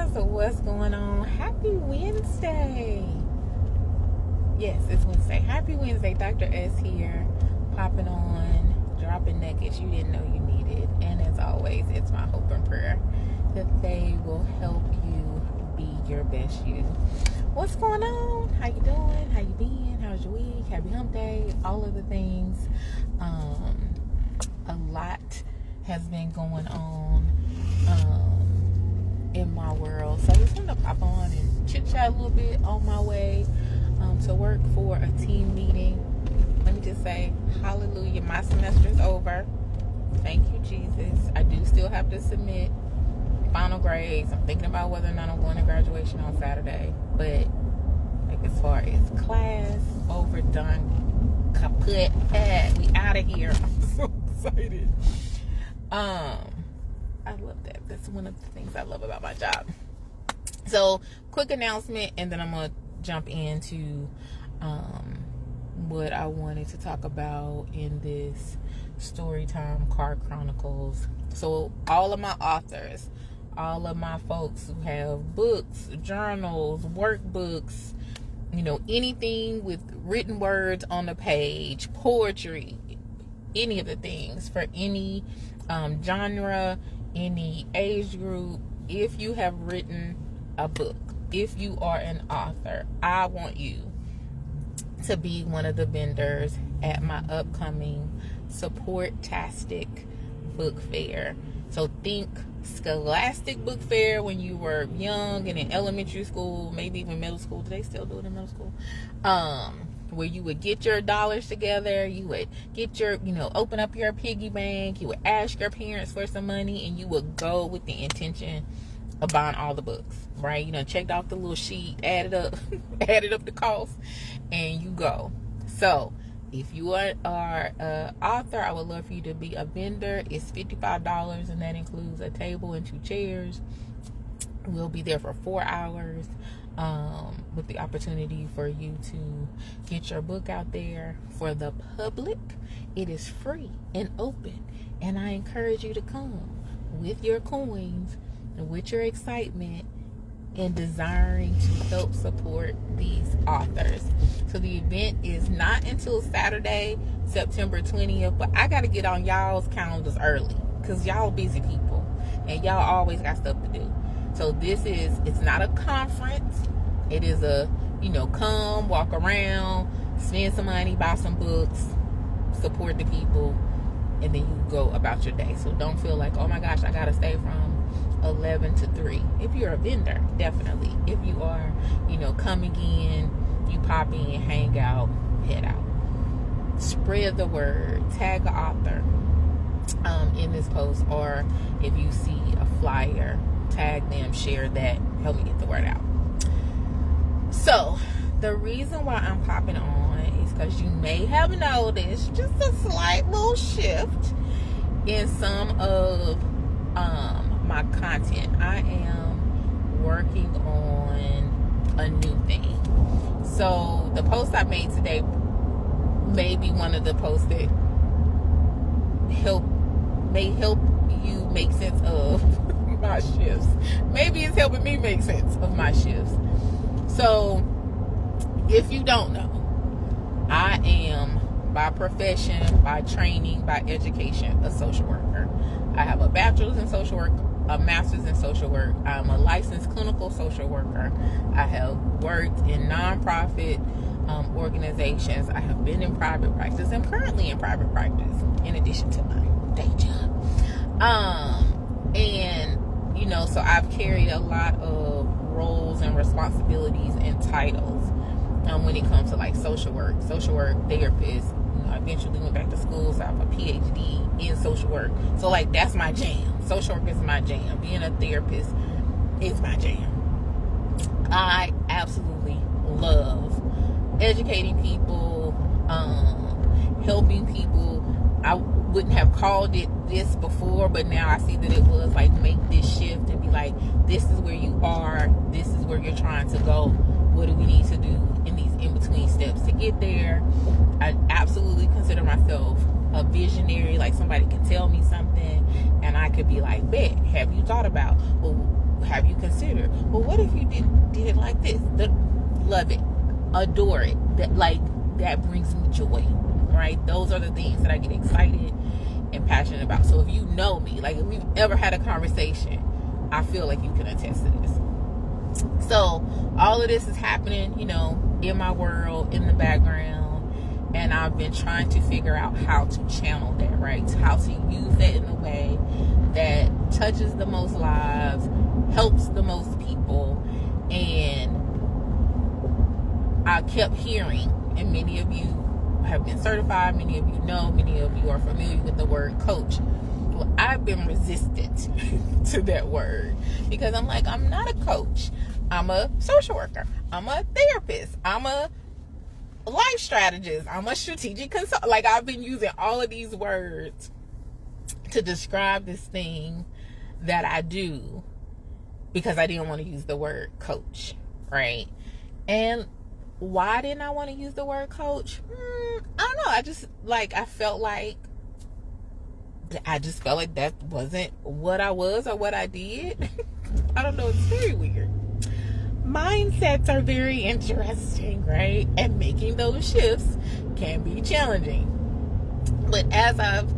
guys, what's going on? Happy Wednesday. Yes, it's Wednesday. Happy Wednesday. Dr. S here, popping on, dropping nuggets you didn't know you needed. And as always, it's my hope and prayer that they will help you be your best you. What's going on? How you doing? How you been? How's your week? Happy hump day. All of the things. A lot has been going on in my world, so I just want to pop on and chit chat a little bit on my way to work for a team meeting. Let me just say hallelujah, my semester is over. Thank you, Jesus. I do still have to submit final grades. I'm thinking about whether or not I'm going to graduation on Saturday, but like as far as class, overdone, kaput, we out of here. I'm so excited. I love that. That's one of the things I love about my job. So, quick announcement, and then I'm going to jump into what I wanted to talk about in this Storytime Card Chronicles. So, all of my authors, all of my folks who have books, journals, workbooks, anything with written words on the page, poetry, any of the things for any genre, any age group. If you have written a book, if you are an author, I want you to be one of the vendors at my upcoming Support-tastic book fair. So think Scholastic Book Fair when you were young and in elementary school, maybe even middle school. Do they still do it in middle school? Where you would get your dollars together, you would get your, open up your piggy bank, you would ask your parents for some money, and you would go with the intention of buying all the books, right? Checked off the little sheet, added up the cost, and you go. So, if you are an author, I would love for you to be a vendor. It's $55, and that includes a table and 2 chairs. We'll be there for 4 hours. With the opportunity for you to get your book out there. For the public, it is free and open, and I encourage you to come with your coins and with your excitement and desiring to help support these authors. So the event is not until Saturday, September 20th, but I got to get on y'all's calendars early because y'all busy people and y'all always got stuff to do. So it's not a conference. It is a, come, walk around, spend some money, buy some books, support the people, and then you go about your day. So don't feel like, oh my gosh, I got to stay from 11 to 3. If you're a vendor, definitely. If you are, coming in, you pop in, hang out, head out. Spread the word. Tag an author in this post, or if you see a flyer, tag them, share that, help me get the word out. So, the reason why I'm popping on is because you may have noticed just a slight little shift in some of my content. I am working on a new thing. So, the post I made today may be one of the posts that may help you make sense of my shifts. Maybe it's helping me make sense of my shifts. So, if you don't know, I am by profession, by training, by education, a social worker. I have a bachelor's in social work, a master's in social work. I'm a licensed clinical social worker. I have worked in nonprofit organizations. I have been in private practice. I'm currently in private practice in addition to my day job. So I've carried a lot of roles and responsibilities and titles when it comes to like social work therapist. I eventually went back to school, so I have a PhD in social work. So like that's my jam. Social work is my jam. Being a therapist is my jam. I absolutely love educating people, helping people. I wouldn't have called it this before, but now I see that it was like make this shift and be like, this is where you are, this is where you're trying to go. What do we need to do in these in-between steps to get there? I absolutely consider myself a visionary. Like somebody can tell me something and I could be like, bet, have you thought about, well, have you considered, well, what if you did it like this? Love it, adore it. That brings me joy, right? Those are the things that I get excited and passionate about. So if you know me, like if we've ever had a conversation, I feel like you can attest to this. So all of this is happening, in my world, in the background, and I've been trying to figure out how to channel that, right? How to use that in a way that touches the most lives, helps the most people. And I kept hearing, and many of you have been certified, many of you know, many of you are familiar with the word coach. Well, I've been resistant to that word because I'm like, I'm not a coach. I'm a social worker. I'm a therapist. I'm a life strategist. I'm a strategic consultant. Like, I've been using all of these words to describe this thing that I do because I didn't want to use the word coach, right? And why didn't I want to use the word coach? I don't know. I felt like that wasn't what I was or what I did. I don't know. It's very weird. Mindsets are very interesting, right? And making those shifts can be challenging. But as I've,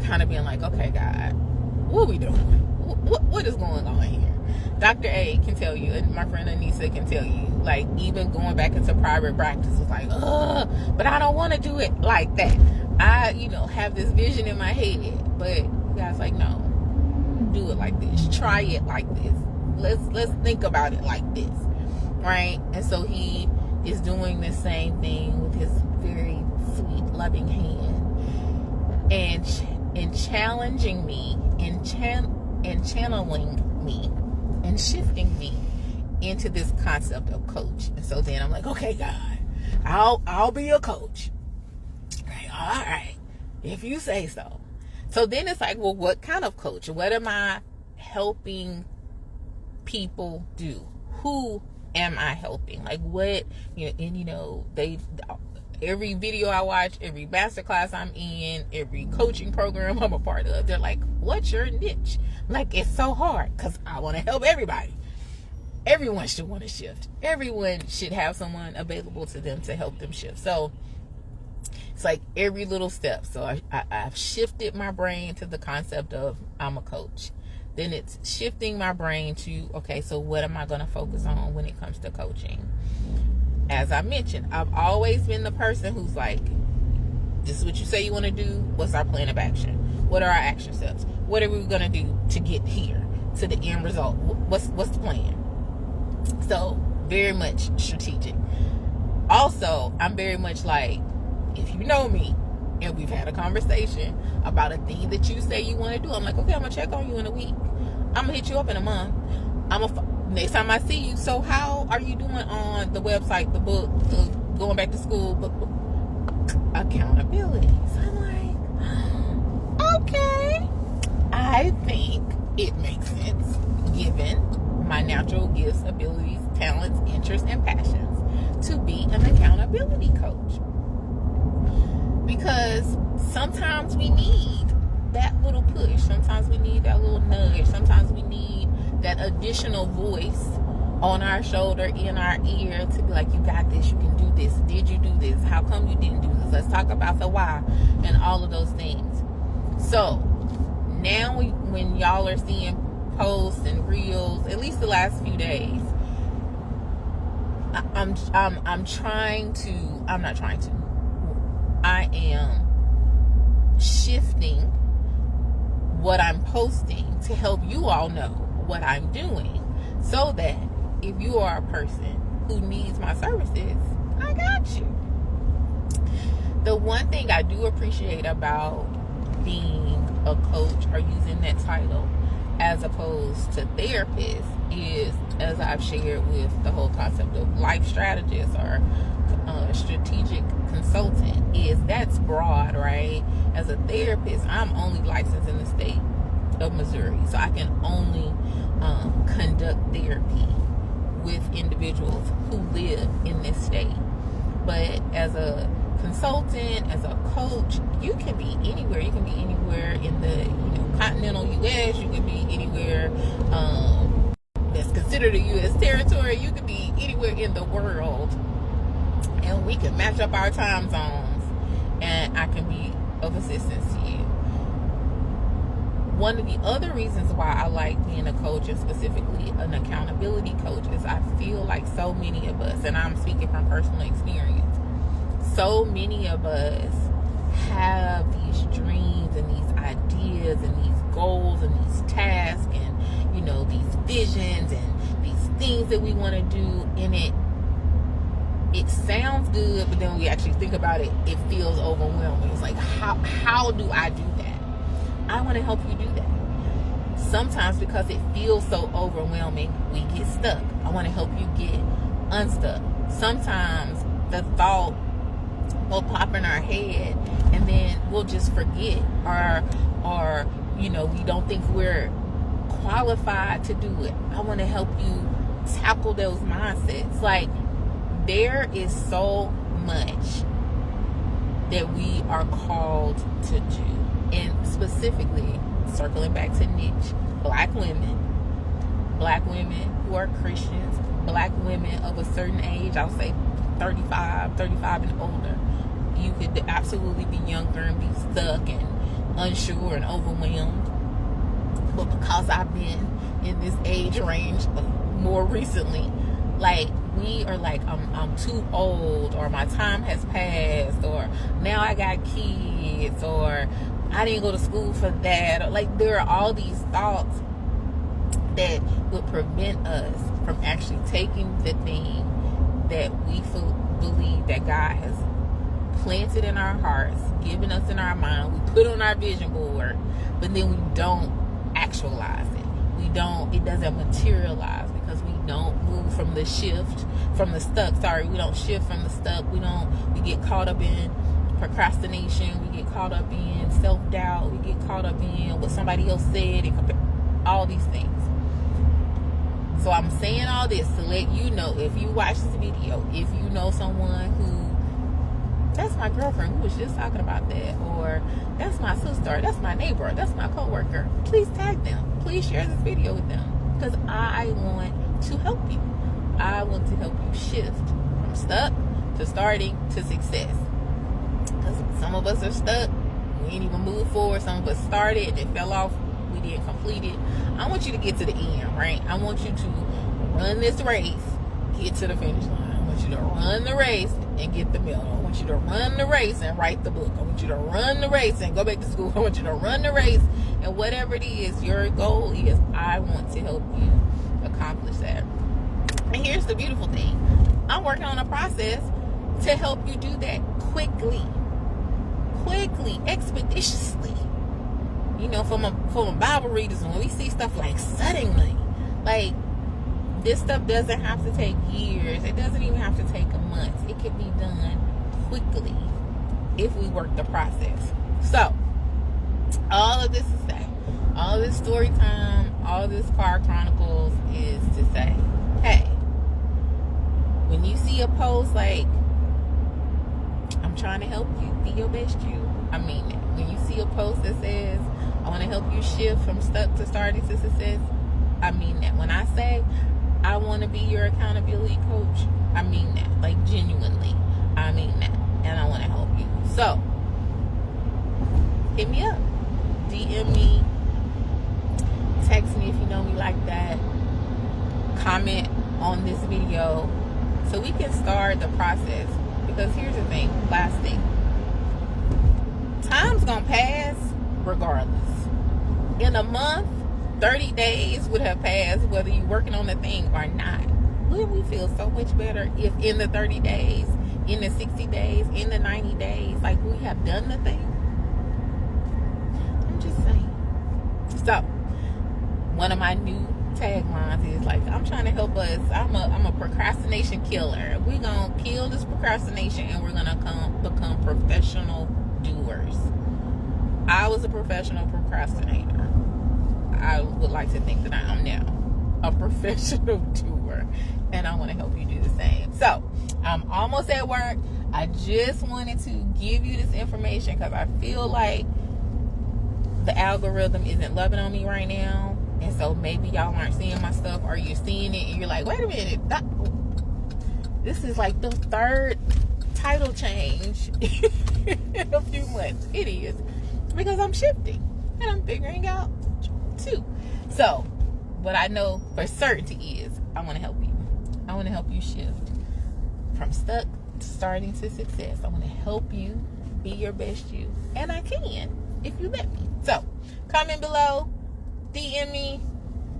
kind of been like, okay, God, what are we doing? What is going on here? Dr. A can tell you, and my friend Anissa can tell you, like, even going back into private practice was like, but I don't want to do it like that. I, have this vision in my head, but you guys like, no, do it like this. Try it like this. Let's think about it like this, right? And so he is doing the same thing with his very sweet, loving hand, and challenging me, and channeling me, and shifting me into this concept of coach. And so then I'm like, okay, God, I'll be a coach. All right, if you say so. So then it's like, well, what kind of coach? What am I helping people do? Who am I helping? Like, what, every video I watch, every masterclass I'm in, every coaching program I'm a part of, they're like, what's your niche? Like, it's so hard because I want to help everybody. Everyone should want to shift. Everyone should have someone available to them to help them shift. So it's like every little step. So I've shifted my brain to the concept of I'm a coach. Then it's shifting my brain to, okay, so what am I going to focus on when it comes to coaching? As I mentioned, I've always been the person who's like, this is what you say you want to do. What's our plan of action? What are our action steps? What are we going to do to get here, to the end result? What's the plan? So very much strategic. Also, I'm very much like, if you know me and we've had a conversation about a thing that you say you want to do, I'm like, okay, I'm going to check on you in a week. I'm going to hit you up in a month. Next time I see you, so how are you doing on the website, the book, going back to school, book, accountability. So I'm like, okay. I think it makes sense, given my natural gifts, abilities, talents, interests, and passions, to be an accountability coach. Because sometimes we need that little push. Sometimes we need that little nudge. Sometimes we need that additional voice on our shoulder, in our ear, to be like, you got this, you can do this. Did you do this? How come you didn't do this? Let's talk about the why and all of those things. So now when y'all are seeing posts and reels, at least the last few days, I am shifting what I'm posting to help you all know what I'm doing, so that if you are a person who needs my services, I got you. The one thing I do appreciate about being a coach or using that title as opposed to therapist is, as I've shared with the whole concept of life strategist or strategic consultant, is that's broad, right? As a therapist, I'm only licensed in the state of Missouri, so I can only conduct therapy with individuals who live in this state. But as a consultant, as a coach, you can be anywhere. You can be anywhere in the continental U.S. You can be anywhere enter the U.S. territory. You could be anywhere in the world, and we can match up our time zones, and I can be of assistance to you. One of the other reasons why I like being a coach, and specifically an accountability coach, is I feel like so many of us, and I'm speaking from personal experience, so many of us have these dreams and these ideas and these goals and these tasks and, you know, these visions and these things that we want to do, and it sounds good, but then we actually think about it, it feels overwhelming. It's like, how do I do that? I want to help you do that. Sometimes because it feels so overwhelming, we get stuck. I want to help you get unstuck. Sometimes the thought will pop in our head, and then we'll just forget, or you know, we don't think we're qualified to do it. I want to help you tackle those mindsets. Like, there is so much that we are called to do. And specifically, circling back to niche, black women who are Christians, black women of a certain age, I'll say 35 and older. You could absolutely be younger and be stuck and unsure and overwhelmed. But because I've been in this age range more recently, like, we are like, I'm too old, or my time has passed, or now I got kids, or I didn't go to school for that. Or, like, there are all these thoughts that would prevent us from actually taking the thing that we believe that God has planted in our hearts, given us in our mind, we put on our vision board, but then we don't actualize it. It doesn't materialize because we don't move from the shift, from the stuck. We don't shift from the stuck. We get caught up in procrastination. We get caught up in self-doubt. We get caught up in what somebody else said, and all these things. So I'm saying all this to let you know, if you watch this video, if you know someone who, that's my girlfriend who was just talking about that, or that's my sister, that's my neighbor, that's my coworker, please tag them. Please share this video with them, because I want to help you. I want to help you shift from stuck to starting to success. Because some of us are stuck, we ain't even moved forward. Some of us started and it fell off, we didn't complete it. I want you to get to the end, right? I want you to run this race, get to the finish line. I want you to run the race and get the medal. I want you to run the race and write the book. I want you to run the race and go back to school. I want you to run the race, and whatever it is your goal is, I want to help you accomplish that. And here's the beautiful thing. I'm working on a process to help you do that quickly, expeditiously. You know, from a Bible readers, when we see stuff like suddenly, like, this stuff doesn't have to take years. It doesn't even have to take months. It can be done quickly if we work the process. So, all of this to say, all this story time, all this Car Chronicles is to say, hey, when you see a post like, I'm trying to help you be your best you, I mean that. When you see a post that says, I want to help you shift from stuck to starting to success, I mean that. When I say, I want to be your accountability coach, I mean that. Like, genuinely, I mean that. And I want to help you. So, hit me up. DM me. Text me if you know me like that. Comment on this video so we can start the process. Because here's the thing, last thing. Time's gonna pass regardless. In a month, 30 days would have passed whether you're working on the thing or not. Wouldn't we feel so much better if in the 30 days, in the 60 days, in the 90 days, like, we have done the thing? I'm just saying. So, one of my new taglines is like, I'm trying to help us. I'm a procrastination killer. We're going to kill this procrastination, and we're going to become professional doers. I was a professional procrastinator. I would like to think that I am now a professional doer, and I want to help you do the same. So, I'm almost at work. I just wanted to give you this information because I feel like the algorithm isn't loving on me right now, And so maybe y'all aren't seeing my stuff, or you're seeing it and you're like, wait a minute, this is like the third title change in a few months. It is, because I'm shifting and I'm figuring out too. So what I know for certainty is I want to help you. I want to help you shift from stuck to starting to success. I want to help you be your best you, and I can if you let me. So comment below, DM me,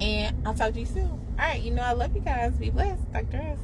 and I'll talk to you soon. All right, I love you guys. Be blessed. Dr. S.